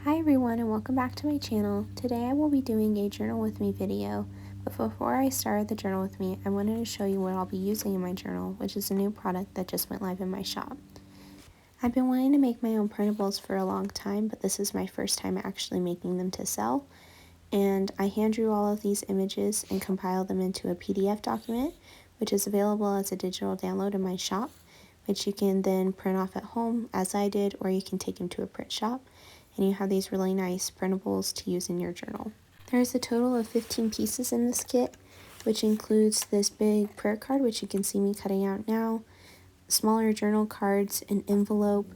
Hi everyone and welcome back to my channel. Today I will be doing a journal with me video, but before I start the journal with me, I wanted to show you what I'll be using in my journal, which is a new product that just went live in my shop. I've been wanting to make my own printables for a long time, but this is my first time actually making them to sell. And I hand drew all of these images and compiled them into a PDF document, which is available as a digital download in my shop, which you can then print off at home as I did, or you can take them to a print shop. And you have these really nice printables to use in your journal. There's a total of 15 pieces in this kit, which includes this big prayer card, which you can see me cutting out now, smaller journal cards, an envelope,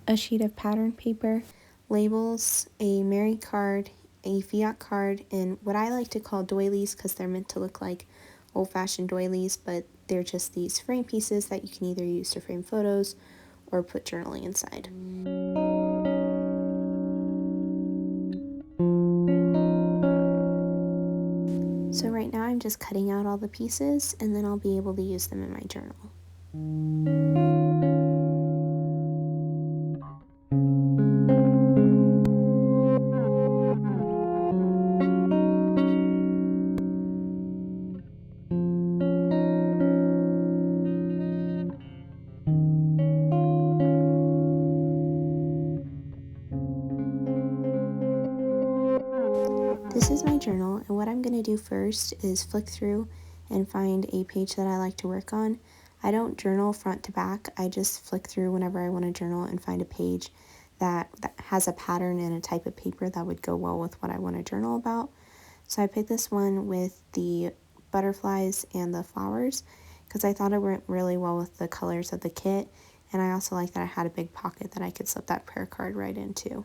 a sheet of pattern paper, labels, a Mary card, a fiat card, and what I like to call doilies because they're meant to look like old-fashioned doilies, but they're just these frame pieces that you can either use to frame photos or put journaling inside. So right now I'm just cutting out all the pieces and then I'll be able to use them in my journal. This is my journal, and what I'm going to do first is flick through and find a page that I like to work on. I don't journal front to back, I just flick through whenever I want to journal and find a page that has a pattern and a type of paper that would go well with what I want to journal about. So I picked this one with the butterflies and the flowers because I thought it went really well with the colors of the kit, and I also like that I had a big pocket that I could slip that prayer card right into.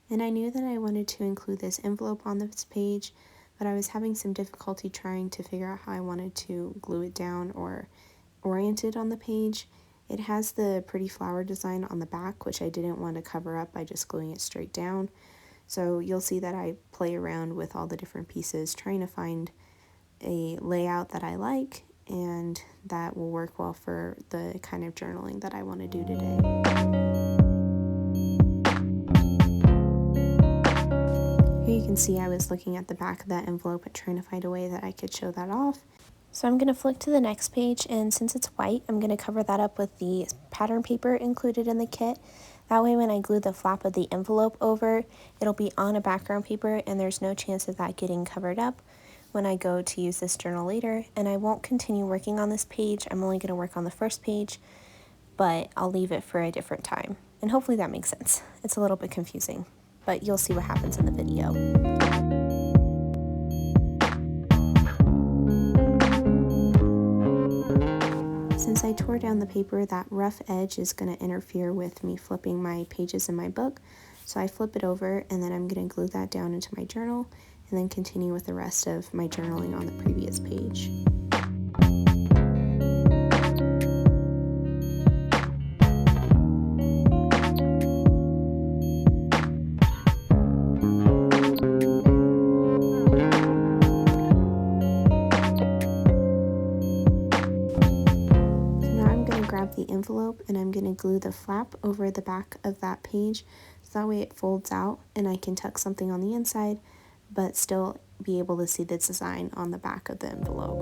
And I knew that I wanted to include this envelope on this page, but I was having some difficulty trying to figure out how I wanted to glue it down or orient it on the page. It has the pretty flower design on the back, which I didn't want to cover up by just gluing it straight down. So you'll see that I play around with all the different pieces, trying to find a layout that I like and that will work well for the kind of journaling that I want to do today. Here you can see I was looking at the back of that envelope and trying to find a way that I could show that off. So I'm going to flick to the next page, and since it's white, I'm going to cover that up with the pattern paper included in the kit. That way when I glue the flap of the envelope over, it'll be on a background paper and there's no chance of that getting covered up when I go to use this journal later. And I won't continue working on this page, I'm only going to work on the first page, but I'll leave it for a different time. And hopefully that makes sense. It's a little bit confusing, but you'll see what happens in the video. Since I tore down the paper, that rough edge is going to interfere with me flipping my pages in my book. So I flip it over and then I'm going to glue that down into my journal and then continue with the rest of my journaling on the previous page. The envelope and I'm going to glue the flap over the back of that page so that way it folds out and I can tuck something on the inside but still be able to see the design on the back of the envelope.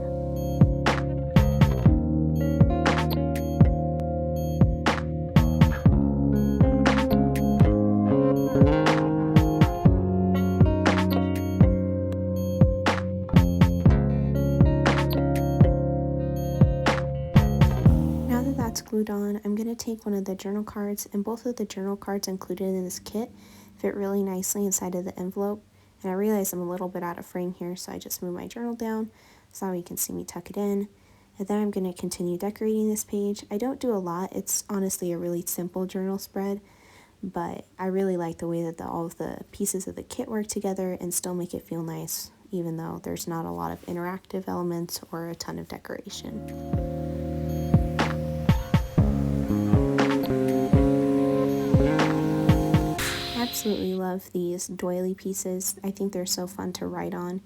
Glued on, I'm going to take one of the journal cards, and both of the journal cards included in this kit fit really nicely inside of the envelope, and I realize I'm a little bit out of frame here, so I just move my journal down so that you can see me tuck it in. And then I'm going to continue decorating this page. I don't do a lot, it's honestly a really simple journal spread, but I really like the way that all of the pieces of the kit work together and still make it feel nice, even though there's not a lot of interactive elements or a ton of decoration. Absolutely love these doily pieces. I think they're so fun to write on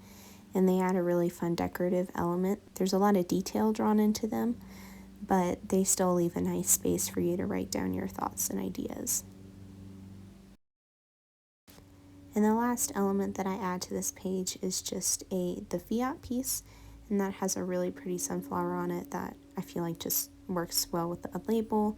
and they add a really fun decorative element. There's a lot of detail drawn into them, but they still leave a nice space for you to write down your thoughts and ideas. And the last element that I add to this page is just the fiat piece, and that has a really pretty sunflower on it that I feel like just works well with the label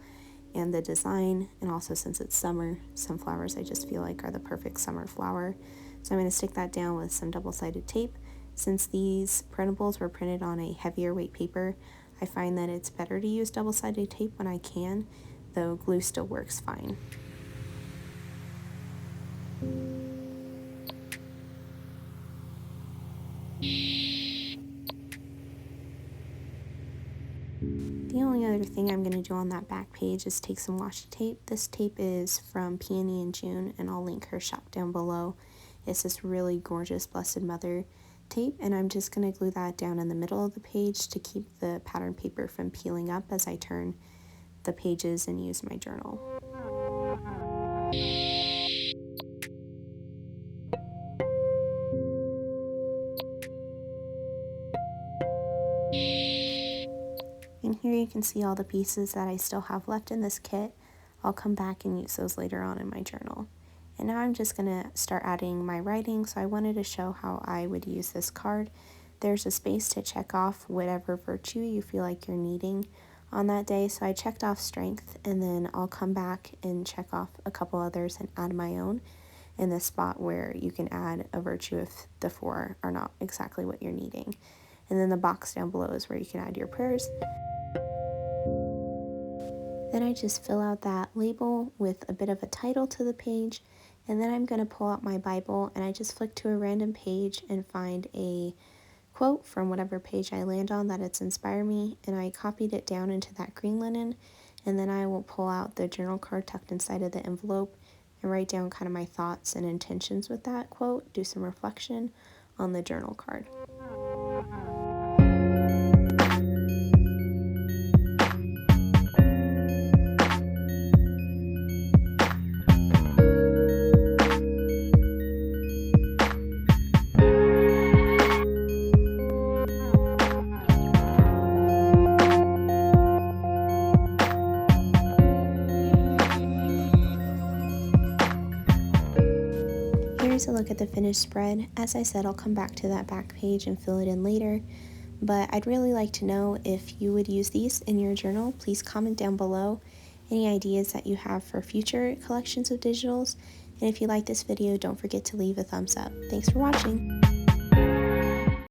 and the design. And also, since it's summer, sunflowers I just feel like are the perfect summer flower. So I'm going to stick that down with some double-sided tape. Since these printables were printed on a heavier weight paper, I find that it's better to use double-sided tape when I can, though glue still works fine. The only other thing I'm going to do on that back page is take some washi tape. This tape is from Peony and June, and I'll link her shop down below. It's this really gorgeous Blessed Mother tape, and I'm just going to glue that down in the middle of the page to keep the pattern paper from peeling up as I turn the pages and use my journal. And here you can see all the pieces that I still have left in this kit. I'll come back and use those later on in my journal. And now I'm just going to start adding my writing, so I wanted to show how I would use this card. There's a space to check off whatever virtue you feel like you're needing on that day. So I checked off strength, and then I'll come back and check off a couple others and add my own in the spot where you can add a virtue if the 4 are not exactly what you're needing. And then the box down below is where you can add your prayers. Then I just fill out that label with a bit of a title to the page, and then I'm going to pull out my Bible and I just flick to a random page and find a quote from whatever page I land on that it's inspired me, and I copied it down into that green linen, and then I will pull out the journal card tucked inside of the envelope and write down kind of my thoughts and intentions with that quote, do some reflection on the journal card. Here's a look at the finished spread. As I said, I'll come back to that back page and fill it in later, but I'd really like to know if you would use these in your journal. Please comment down below any ideas that you have for future collections of digitals, and if you like this video, don't forget to leave a thumbs up. Thanks for watching.